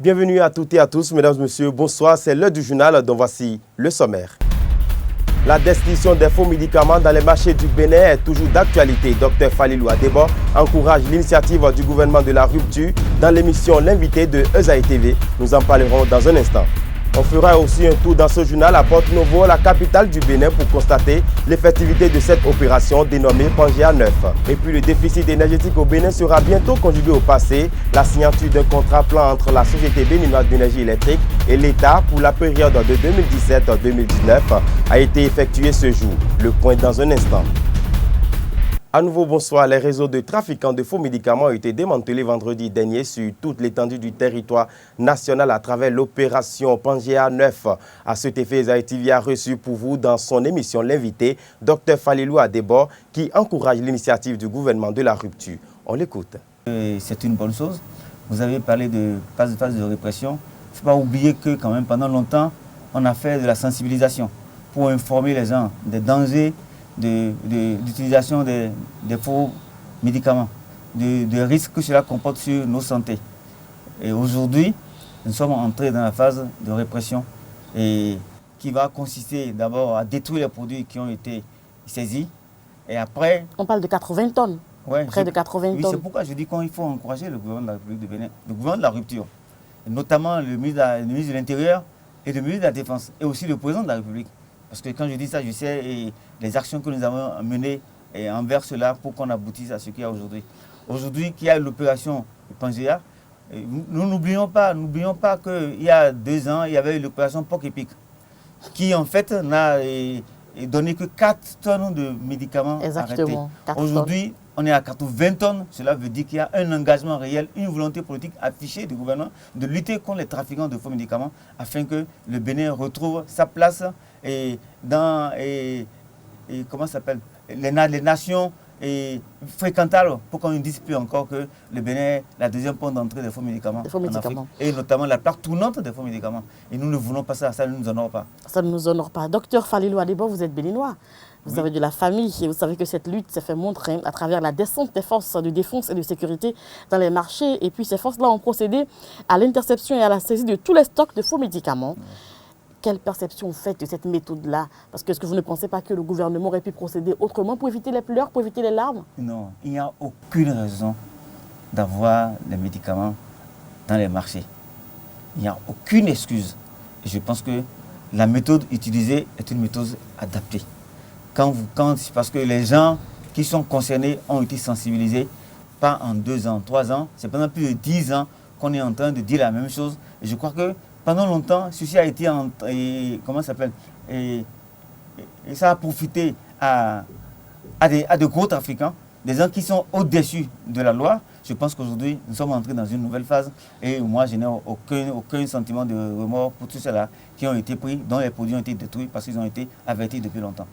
Bienvenue à toutes et à tous, mesdames et messieurs, bonsoir, c'est l'heure du journal, dont voici le sommaire. La destruction des faux médicaments dans les marchés du Bénin est toujours d'actualité. Dr Falilou Adebo encourage l'initiative du gouvernement de la rupture dans l'émission L'invité de Ezaï TV. Nous en parlerons dans un instant. On fera aussi un tour dans ce journal à Porto-Novo, la capitale du Bénin, pour constater l'effectivité de cette opération dénommée Pangea 9. Et puis le déficit énergétique au Bénin sera bientôt conjugué au passé. La signature d'un contrat plan entre la Société béninoise d'énergie électrique et l'État pour la période de 2017-2019 a été effectuée ce jour. Le point dans un instant. À nouveau, bonsoir. Les réseaux de trafiquants de faux médicaments ont été démantelés vendredi dernier sur toute l'étendue du territoire national à travers l'opération Pangea 9. À cet effet, Ezaï TV a reçu pour vous dans son émission l'invité, Dr Falilou Adebo, qui encourage l'initiative du gouvernement de la rupture. On l'écoute. C'est une bonne chose. Vous avez parlé de phase de répression. Il ne faut pas oublier que quand même pendant longtemps, on a fait de la sensibilisation pour informer les gens des dangers d'utilisation des faux médicaments, des risques que cela comporte sur nos santé. Et aujourd'hui, nous sommes entrés dans la phase de répression et qui va consister d'abord à détruire les produits qui ont été saisis et après... On parle de 80 tonnes, ouais, près de 80 oui, tonnes. C'est pourquoi je dis qu'il faut encourager le gouvernement de la République de Bénin, le gouvernement de la rupture, et notamment le ministre de l'Intérieur et le ministre de la Défense et aussi le président de la République. Parce que quand je dis ça, je sais les actions que nous avons menées envers cela pour qu'on aboutisse à ce qu'il y a aujourd'hui. Aujourd'hui, qu'il y a l'opération Pangea, nous n'oublions pas qu'il y a 2 ans, il y avait l'opération Poc Epic, qui en fait n'a donné que 4 tonnes de médicaments arrêtés. Aujourd'hui, on est à 80 tonnes. Cela veut dire qu'il y a un engagement réel, une volonté politique affichée du gouvernement de lutter contre les trafiquants de faux médicaments afin que le Bénin retrouve sa place dans comment ça s'appelle, les nations fréquentables pour qu'on ne dise plus encore que le Bénin est la deuxième porte d'entrée des faux médicaments en Afrique, et notamment la plaque tournante des faux médicaments. Et nous ne voulons pas ça, ça ne nous honore pas. Ça ne nous honore pas. Docteur Falilou Adebo, vous êtes béninois. Vous avez de la famille et vous savez que cette lutte s'est fait montrer à travers la descente des forces de défense et de sécurité dans les marchés. Et puis ces forces-là ont procédé à l'interception et à la saisie de tous les stocks de faux médicaments. Quelle perception vous faites de cette méthode-là? Parce que est-ce que vous ne pensez pas que le gouvernement aurait pu procéder autrement pour éviter les pleurs, pour éviter les larmes? Non, il n'y a aucune raison d'avoir les médicaments dans les marchés. Il n'y a aucune excuse. Et je pense que la méthode utilisée est une méthode adaptée. Parce que les gens qui sont concernés ont été sensibilisés, pas en 2 ans, 3 ans, c'est pendant plus de 10 ans qu'on est en train de dire la même chose. Et je crois que pendant longtemps, ceci a été, comment ça s'appelle, et ça a profité à de gros trafiquants, des gens qui sont au-dessus de la loi. Je pense qu'aujourd'hui, nous sommes entrés dans une nouvelle phase et moi, je n'ai aucun sentiment de remords pour tous ceux-là qui ont été pris, dont les produits ont été détruits parce qu'ils ont été avertis depuis longtemps.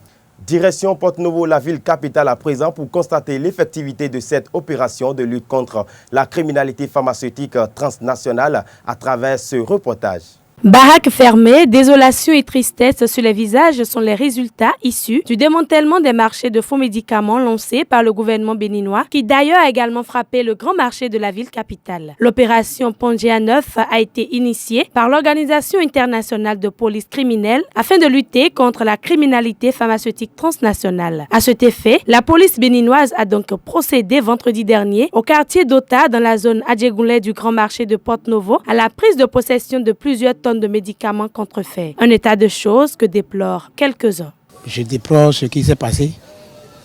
Direction Porto-Novo, la ville capitale à présent, pour constater l'effectivité de cette opération de lutte contre la criminalité pharmaceutique transnationale à travers ce reportage. Baraques fermées, désolation et tristesse sur les visages sont les résultats issus du démantèlement des marchés de faux médicaments lancés par le gouvernement béninois, qui d'ailleurs a également frappé le grand marché de la ville capitale. L'opération Pangea 9 a été initiée par l'Organisation internationale de police criminelle afin de lutter contre la criminalité pharmaceutique transnationale. À cet effet, la police béninoise a donc procédé vendredi dernier au quartier d'Ota dans la zone Adjegoulé du grand marché de Porto-Novo à la prise de possession de plusieurs tonnes de médicaments contrefaits. Un état de choses que déplorent quelques-uns. Je déplore ce qui s'est passé.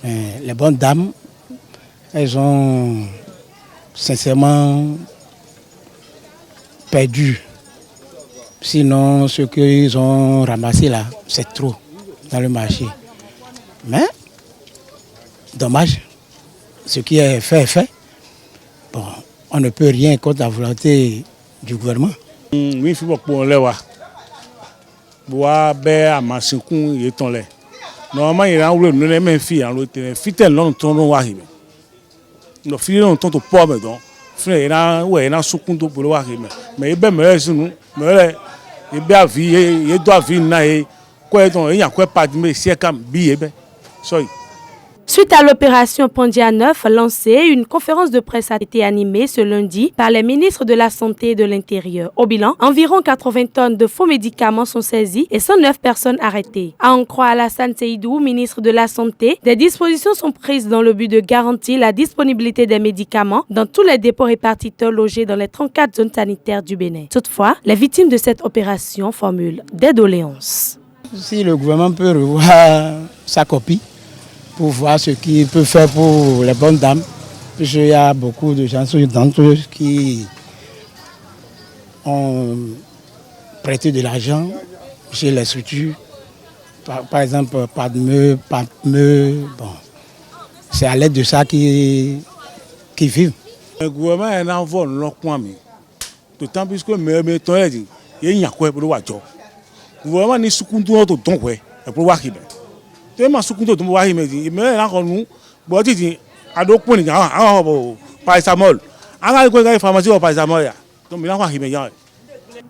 Les bonnes dames, elles ont sincèrement perdu. Sinon, ce qu'ils ont ramassé là, c'est trop dans le marché. Mais, dommage, ce qui est fait. Bon, on ne peut rien contre la volonté du gouvernement. Oui, il faut pour les voir. Bois, à ma seconde, il est en l'air. Normalement, il y a un rôle, nous les mêmes filles, en l'autre, filles, non, ton nom arrive. Nos filles, non, ton poids, mais donc, frère, il y a un seconde pour le arriver. Mais il y a bien, mais il doit vivre, il doit vivre, quoi, il y a quoi pas de mais c'est comme billet, sorry. Suite à l'opération Pandia 9 lancée, une conférence de presse a été animée ce lundi par les ministres de la Santé et de l'Intérieur. Au bilan, environ 80 tonnes de faux médicaments sont saisies et 109 personnes arrêtées. À en croire Alassane Seydou, ministre de la Santé, des dispositions sont prises dans le but de garantir la disponibilité des médicaments dans tous les dépôts répartiteurs logés dans les 34 zones sanitaires du Bénin. Toutefois, les victimes de cette opération formulent des doléances. Si le gouvernement peut revoir sa copie, pour voir ce qu'il peut faire pour les bonnes dames. Puisqu'il y a beaucoup de gens d'entre eux qui ont prêté de l'argent chez les structures. Par exemple, PADME, bon. C'est à l'aide de ça qu'ils vivent. Le gouvernement est en vol, d'autant plus que le temps est dit, il y a quoi pour le voir. Le gouvernement n'est pas pour le voir. Tellement sukunto to wa hime di me la ko nu bo ti di adokun ni àwọn paracetamol anga ko ga pharmacie o paracetamol ya to mi la ko hime ya.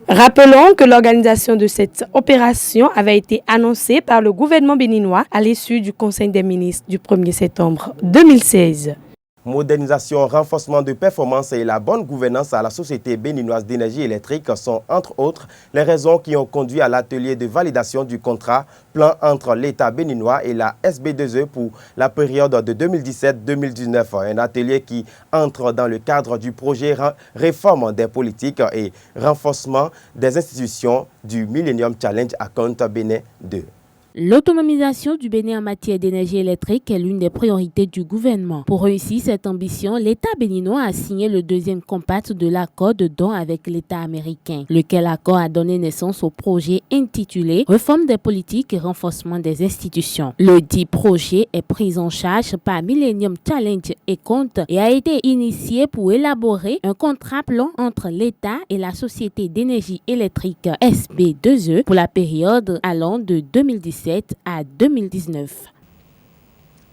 Rappelons que l'organisation de cette opération avait été annoncée par le gouvernement béninois à l'issue du Conseil des ministres du 1er septembre 2016. Modernisation, renforcement de performance et la bonne gouvernance à la Société béninoise d'énergie électrique sont, entre autres, les raisons qui ont conduit à l'atelier de validation du contrat plan entre l'État béninois et la SB2E pour la période de 2017-2019. Un atelier qui entre dans le cadre du projet réforme des politiques et renforcement des institutions du Millennium Challenge Account Bénin 2. L'autonomisation du Bénin en matière d'énergie électrique est l'une des priorités du gouvernement. Pour réussir cette ambition, l'État béninois a signé le deuxième compact de l'accord de don avec l'État américain, lequel accord a donné naissance au projet intitulé « Réforme des politiques et renforcement des institutions ». Le dit projet est pris en charge par Millennium Challenge Account et a été initié pour élaborer un contrat plan entre l'État et la Société d'énergie électrique SB2E pour la période allant de 2017 à 2019.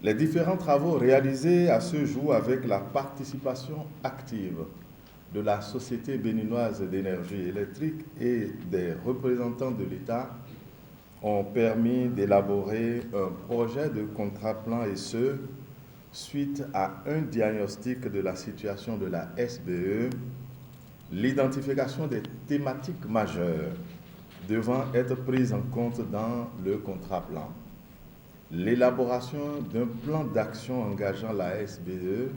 Les différents travaux réalisés à ce jour avec la participation active de la Société béninoise d'énergie électrique et des représentants de l'État ont permis d'élaborer un projet de contrat plan et ce, suite à un diagnostic de la situation de la SBE, l'identification des thématiques majeures devant être prises en compte dans le contrat plan, l'élaboration d'un plan d'action engageant la SBE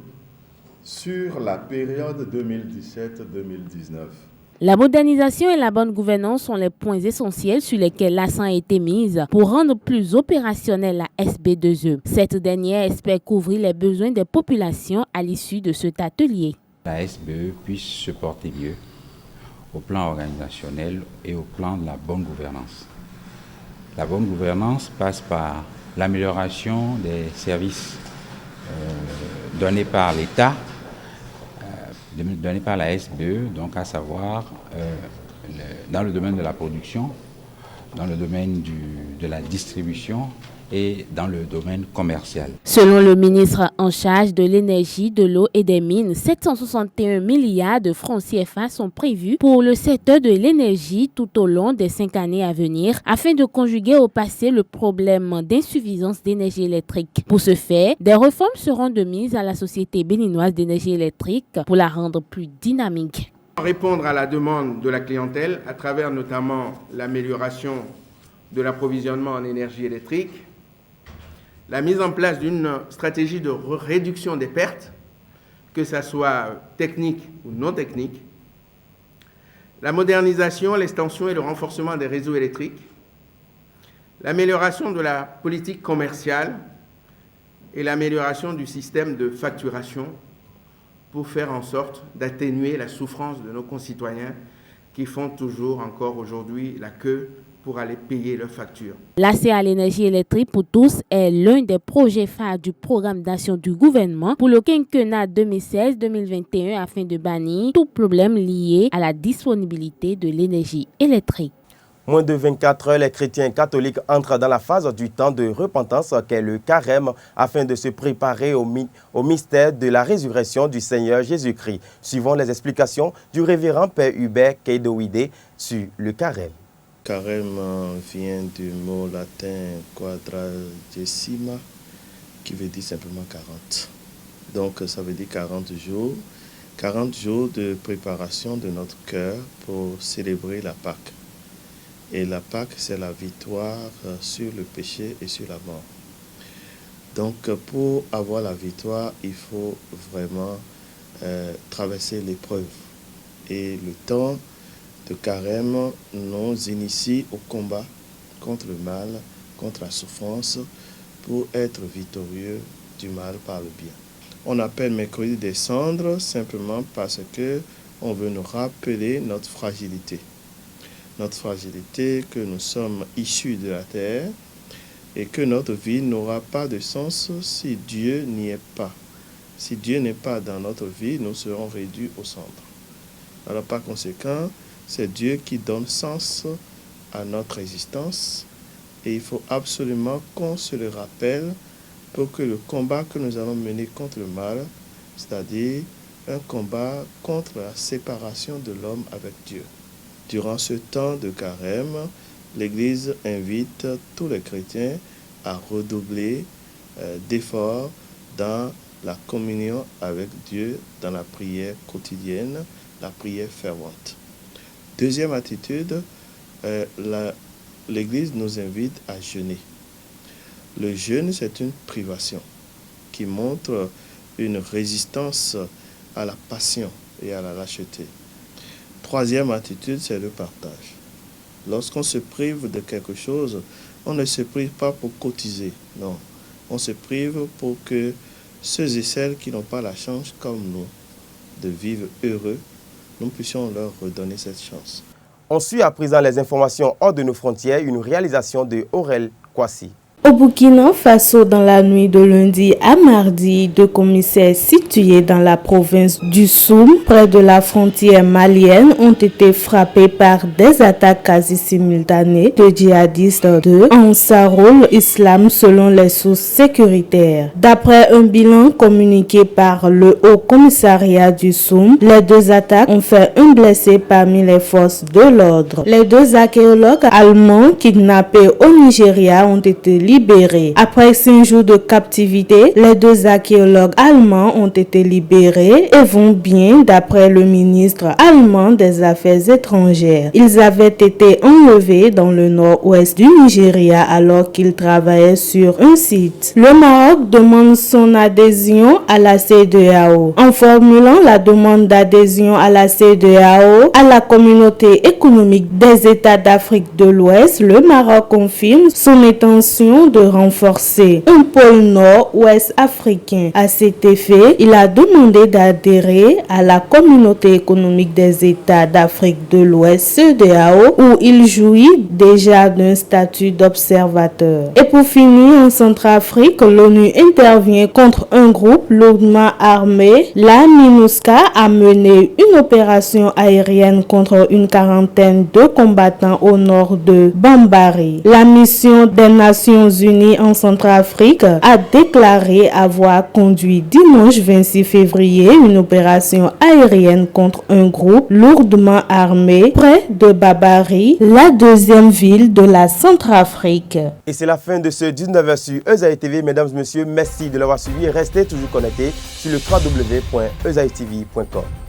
sur la période 2017-2019. La modernisation et la bonne gouvernance sont les points essentiels sur lesquels l'accent a été mis pour rendre plus opérationnelle la SB2E. Cette dernière espère couvrir les besoins des populations à l'issue de cet atelier. La SBE puisse se porter mieux au plan organisationnel et au plan de la bonne gouvernance. La bonne gouvernance passe par l'amélioration des services donnés par l'État, donnés par la SBE, donc à savoir dans le domaine de la production, dans le domaine de la distribution et dans le domaine commercial. Selon le ministre en charge de l'énergie, de l'eau et des mines, 761 milliards de francs CFA sont prévus pour le secteur de l'énergie tout au long des 5 années à venir afin de conjuguer au passé le problème d'insuffisance d'énergie électrique. Pour ce faire, des réformes seront de mise à la Société béninoise d'énergie électrique pour la rendre plus dynamique. Répondre à la demande de la clientèle à travers notamment l'amélioration de l'approvisionnement en énergie électrique, la mise en place d'une stratégie de réduction des pertes, que ce soit technique ou non technique, la modernisation, l'extension et le renforcement des réseaux électriques, l'amélioration de la politique commerciale et l'amélioration du système de facturation pour faire en sorte d'atténuer la souffrance de nos concitoyens qui font toujours encore aujourd'hui la queue pour aller payer leurs factures. L'accès à l'énergie électrique pour tous est l'un des projets phares du programme d'action du gouvernement pour le quinquennat 2016-2021 afin de bannir tout problème lié à la disponibilité de l'énergie électrique. Moins de 24 heures, les chrétiens catholiques entrent dans la phase du temps de repentance qu'est le carême afin de se préparer au mystère de la résurrection du Seigneur Jésus-Christ. Suivons les explications du révérend Père Hubert Keidouide sur le carême. Carême vient du mot latin quadragesima qui veut dire simplement 40. Donc ça veut dire 40 jours. 40 jours de préparation de notre cœur pour célébrer la Pâque. Et la Pâque, c'est la victoire sur le péché et sur la mort. Donc pour avoir la victoire, il faut vraiment traverser l'épreuve. Et le temps de carême nous initie au combat contre le mal, contre la souffrance, pour être victorieux du mal par le bien. On appelle mercredi des cendres simplement parce que on veut nous rappeler notre fragilité. Notre fragilité, que nous sommes issus de la terre et que notre vie n'aura pas de sens si Dieu n'y est pas. Si Dieu n'est pas dans notre vie, nous serons réduits aux cendres. Alors par conséquent, c'est Dieu qui donne sens à notre existence et il faut absolument qu'on se le rappelle pour que le combat que nous allons mener contre le mal, c'est-à-dire un combat contre la séparation de l'homme avec Dieu. Durant ce temps de carême, l'Église invite tous les chrétiens à redoubler d'efforts dans la communion avec Dieu, dans la prière quotidienne, la prière fervente. Deuxième attitude, l'Église nous invite à jeûner. Le jeûne, c'est une privation qui montre une résistance à la passion et à la lâcheté. Troisième attitude, c'est le partage. Lorsqu'on se prive de quelque chose, on ne se prive pas pour cotiser, non. On se prive pour que ceux et celles qui n'ont pas la chance, comme nous, de vivre heureux, nous puissions leur redonner cette chance. On suit à présent les informations hors de nos frontières, une réalisation de Aurel Kwasi. Au Burkina Faso, dans la nuit de lundi à mardi, 2 commissaires situés dans la province du Soum, près de la frontière malienne, ont été frappés par des attaques quasi simultanées de djihadistes de Ansarul Islam selon les sources sécuritaires. D'après un bilan communiqué par le Haut Commissariat du Soum, les 2 attaques ont fait un blessé parmi les forces de l'ordre. Les 2 archéologues allemands kidnappés au Nigeria ont été libérés. Après 5 jours de captivité, les 2 archéologues allemands ont été libérés et vont bien d'après le ministre allemand des Affaires étrangères. Ils avaient été enlevés dans le nord-ouest du Nigeria alors qu'ils travaillaient sur un site. Le Maroc demande son adhésion à la CEDEAO. En formulant la demande d'adhésion à la CEDEAO, à la communauté économique des États d'Afrique de l'Ouest, le Maroc confirme son intention de renforcer un pôle nord-ouest africain. À cet effet, il a demandé d'adhérer à la communauté économique des États d'Afrique de l'Ouest, CEDEAO, où il jouit déjà d'un statut d'observateur. Et pour finir, en Centrafrique, l'ONU intervient contre un groupe lourdement armé. La MINUSCA a mené une opération aérienne contre une quarantaine de combattants au nord de Bambari. La mission des Nations Unies en Centrafrique a déclaré avoir conduit dimanche 26 février une opération aérienne contre un groupe lourdement armé près de Bambari, la 2e ville de la Centrafrique. Et c'est la fin de ce 19h sur Ezaï TV. Mesdames et messieurs, merci de l'avoir suivi et restez toujours connectés sur le www.ezaïtv.com.